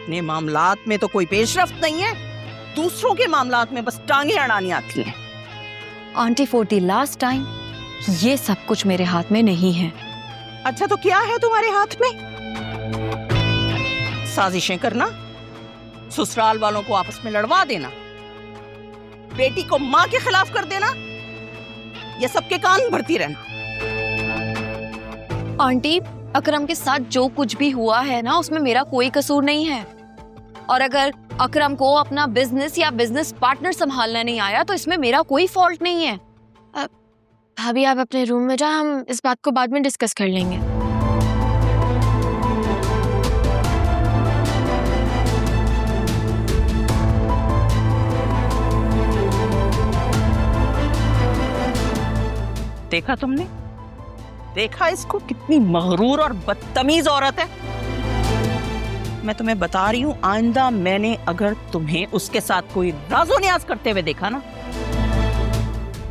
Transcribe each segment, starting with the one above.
अपने मामलात में तो कोई पेशरफ्त नहीं है, दूसरों के मामलात में बस टांगे अड़ानी आती हैं। Aunty for the last time, ये सब कुछ मेरे हाथ में नहीं है। अच्छा तो क्या है तुम्हारे हाथ में? साजिशें करना, ससुराल वालों को आपस में लड़वा देना, बेटी को मां के खिलाफ कर देना, ये सबके कान भरती रहना। आंटी, अकरम के साथ जो कुछ भी हुआ है ना, उसमें मेरा कोई कसूर नहीं है। और अगर अकरम को अपना बिजनेस या बिजनेस पार्टनर संभालना नहीं आया तो इसमें मेरा कोई फॉल्ट नहीं है। भाभी आप अपने रूम में जाओ, हम इस बात को बाद में डिस्कस कर लेंगे। देखा तुमने? देखा इसको, कितनी मगरूर और बदतमीज औरत है। मैं तुम्हें बता रही हूं, आइंदा मैंने अगर तुम्हें उसके साथ कोई राजो न्याज करते हुए देखा ना,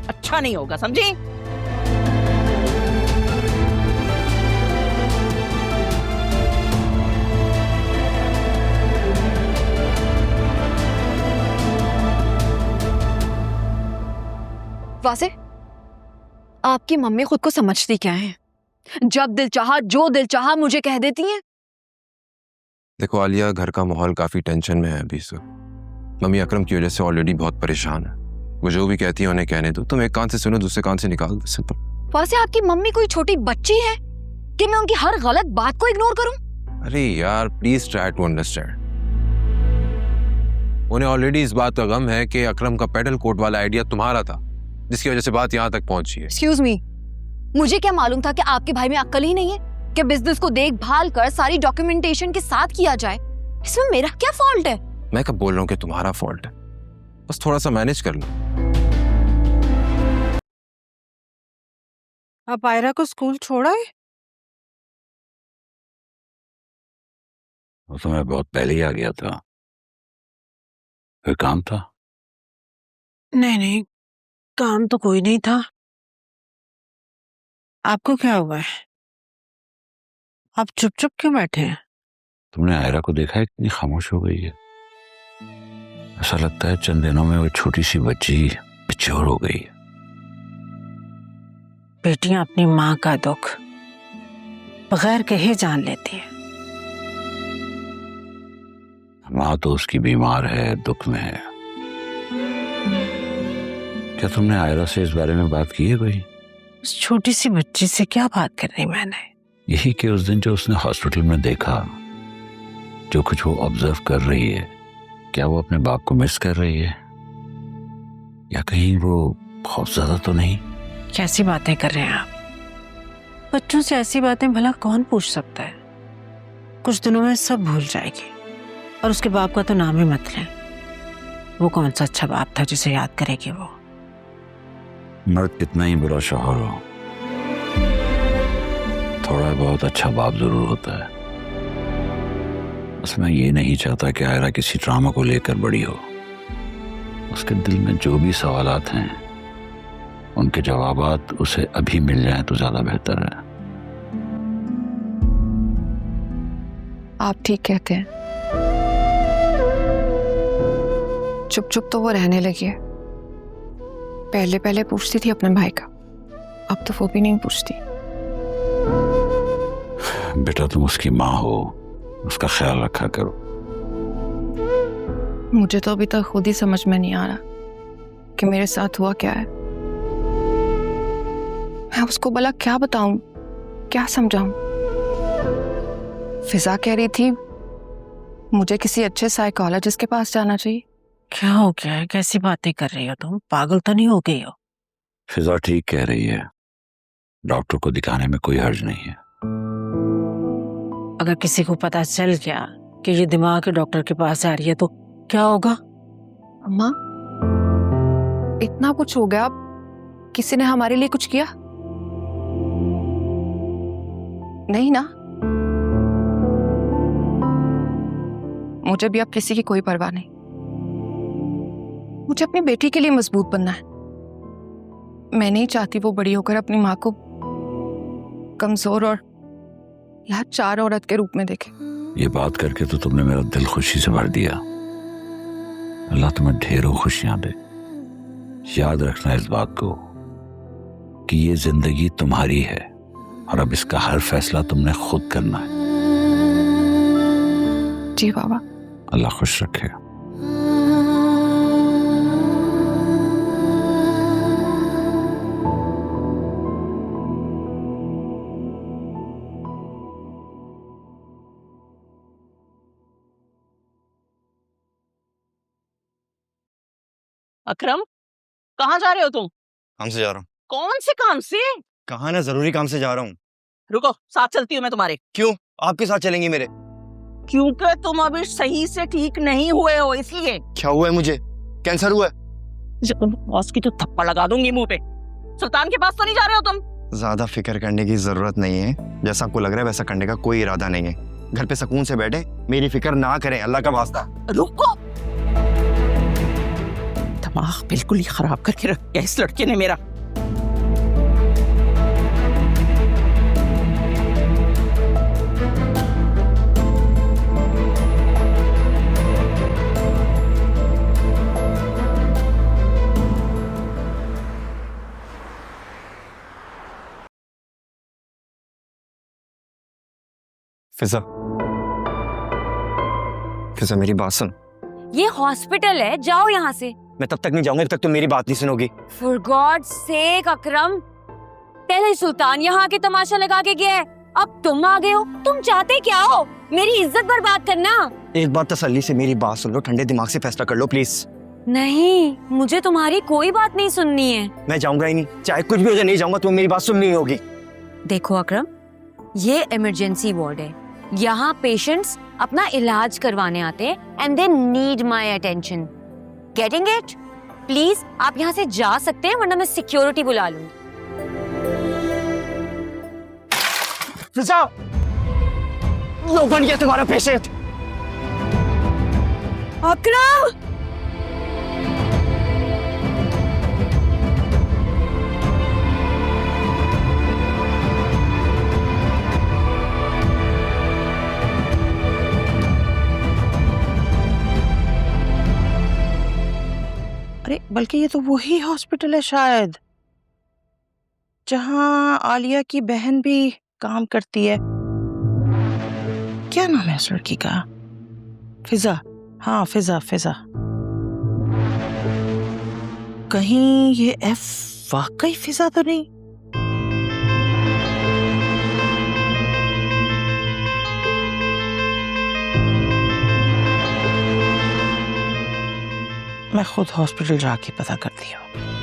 अच्छा नहीं होगा, समझी? वासे, आपकी मम्मी खुद को समझती क्या है? जब दिल चाहा, जो दिल चाहा मुझे कह देती हैं। देखो आलिया, घर का माहौल काफी टेंशन में है अभी से। मम्मी अकरम की वजह से ऑलरेडी बहुत परेशान है। वो जो भी कहती है उन्हें कहने दो। तुम एक कान से सुनो, दूसरे कान से निकाल दो, सिंपल। वैसे आपकी मम्मी कोई छोटी बच्ची है कि मैं उनकी हर गलत बात को इग्नोर करूं? अरे यार, प्लीज ट्राई टू अंडरस्टैंड। उन्हें ऑलरेडी इस बात का गम है कि अकरम का पेडल कोट वाला आइडिया तुम्हारा था, जिसकी वजह से बात यहाँ तक पहुंची है। एक्सक्यूज मी, मुझे क्या मालूम था कि आपके भाई में अक्ल ही नहीं है कि बिजनेस को देखभाल कर सारी डॉक्यूमेंटेशन के साथ किया जाए। इसमें मेरा क्या फॉल्ट है? मैं कब बोल रहा हूँ कि तुम्हारा फॉल्ट है? बस थोड़ा सा मैनेज कर लो। आप आयरा को स्कूल छोड़ा है? वो तो मैं बहुत पहले ही आ गया था। कोई काम था? नहीं नहीं, काम तो कोई नहीं था। आपको क्या हुआ है? आप चुप चुप क्यों बैठे हैं? तुमने आयरा को देखा है, कितनी खामोश हो गई है। ऐसा लगता है चंद दिनों में वो छोटी सी बच्ची मैच्योर हो गई है। बेटियां अपनी माँ का दुख बगैर कहे जान लेती है। माँ तो उसकी बीमार है, दुख में है। क्या तुमने आयरा से इस बारे में बात की है कोई? उस छोटी सी बच्ची से क्या बात करनी मैंने? यही कि उस दिन जो उसने हॉस्पिटल में देखा, जो कुछ वो ऑब्जर्व कर रही है, क्या वो अपने बाप को मिस कर रही है? या कहीं वो बहुत ज्यादा तो नहीं? कैसी बातें कर रहे हैं आप? बच्चों से ऐसी बातें भला कौन पूछ सकता है? कुछ दिनों में सब भूल जाएगी। और उसके बाप का तो नाम ही मत लें। वो कौन सा अच्छा बाप था जिसे याद करेगी वो? मर्द कितना ही बुरा शौहर हो, थोड़ा बहुत अच्छा बाप जरूर होता है। बस मैं ये नहीं चाहता कि आयरा किसी ड्रामा को लेकर बड़ी हो। उसके दिल में जो भी सवालात हैं, उनके जवाबात उसे अभी मिल जाएं तो ज्यादा बेहतर है। आप ठीक कहते हैं। चुप चुप तो वो रहने लगी है। पहले पहले पूछती थी अपने भाई का, अब तो वो भी नहीं पूछती। बेटा, तुम उसकी माँ हो, उसका ख्याल रखा करो। मुझे तो अभी तक खुद ही समझ में नहीं आ रहा कि मेरे साथ हुआ क्या है। मैं उसको भला क्या बताऊं, क्या समझाऊं? फिजा कह रही थी मुझे किसी अच्छे साइकोलॉजिस्ट के पास जाना चाहिए। क्या हो गया है? कैसी बातें कर रही हो तुम? पागल तो नहीं हो गई हो? फिजा ठीक कह रही है, डॉक्टर को दिखाने में कोई हर्ज नहीं है। अगर किसी को पता चल गया कि ये दिमाग के डॉक्टर के पास जा रही है तो क्या होगा? अम्मा, इतना कुछ हो गया, किसी ने हमारे लिए कुछ किया नहीं ना? मुझे भी अब किसी की कोई परवाह नहीं। मुझे अपनी बेटी के लिए मजबूत बनना है। मैं नहीं चाहती वो बड़ी होकर अपनी माँ को कमजोर और लाचार औरत के रूप में देखे। ये बात करके तो तुमने मेरा दिल खुशी से भर दिया। अल्लाह तुम्हें ढेरों खुशियां दे। याद रखना इस बात को कि ये जिंदगी तुम्हारी है और अब इसका हर फैसला तुमने खुद करना है। जी बाबा। अल्लाह खुश रखे। अकरम, कहाँ जा रहे हो तुम? काम से जा रहा हूँ। कौन से काम से? कहा ना, जरूरी काम से जा रहा हूँ। रुको, साथ चलती हूँ मैं तुम्हारे। क्यों? आपके साथ चलेंगी मेरे? क्योंकि तुम अभी सही से ठीक नहीं हुए हो, इसलिए। क्या हुआ है मुझे? कैंसर हुआ है? बॉस की तो थप्पड़ लगा दूंगी मुंह पे। सुल्तान के पास तो नहीं जा रहे हो तुम? ज्यादा फिक्र करने की जरूरत नहीं है। जैसा आपको लग रहा है वैसा करने का कोई इरादा नहीं है। घर पे सुकून से बैठे, मेरी फिक्र ना करें, अल्लाह का वास्ता। रुको, दिमाग बिल्कुल ही खराब करके रख दिया इस लड़के ने मेरा। फिजा, फिजा मेरी बात सुन। ये हॉस्पिटल है, जाओ यहाँ से। मैं तब तक नहीं जाऊंगा जब तक तुम मेरी बात नहीं सुनोगी। For God's sake अकरम, पहले सुल्तान यहाँ आके तमाशा लगा के गया है, अब तुम आ गए हो। तुम चाहते क्या हो? मेरी इज्जत बर्बाद करना? एक बार तसल्ली से मेरी बात सुन लो, ठंडे दिमाग से फैसला कर लो प्लीज। नहीं, मुझे तुम्हारी कोई बात नहीं सुननी है। मैं जाऊंगा ही नहीं, चाहे कुछ भी हो जाए, नहीं जाऊंगा। तुम्हें मेरी बात सुननी होगी। देखो अकरम, ये इमरजेंसी वार्ड है। यहाँ पेशेंट्स अपना इलाज करवाने आते हैं and they need my attention. Getting it? Please आप यहाँ से जा सकते हैं, वरना मैं सिक्योरिटी बुला लूंगी। फिजा, लो बन गया तुम्हारा पेशेंट। अकरम! अरे बल्कि ये तो वही हॉस्पिटल है शायद, जहां आलिया की बहन भी काम करती है। क्या नाम है उस लड़की का? फिजा। हाँ, फिजा फिजा। कहीं ये एफ वाकई फिजा तो नहीं? मैं खुद हॉस्पिटल जाके पता करती हूँ।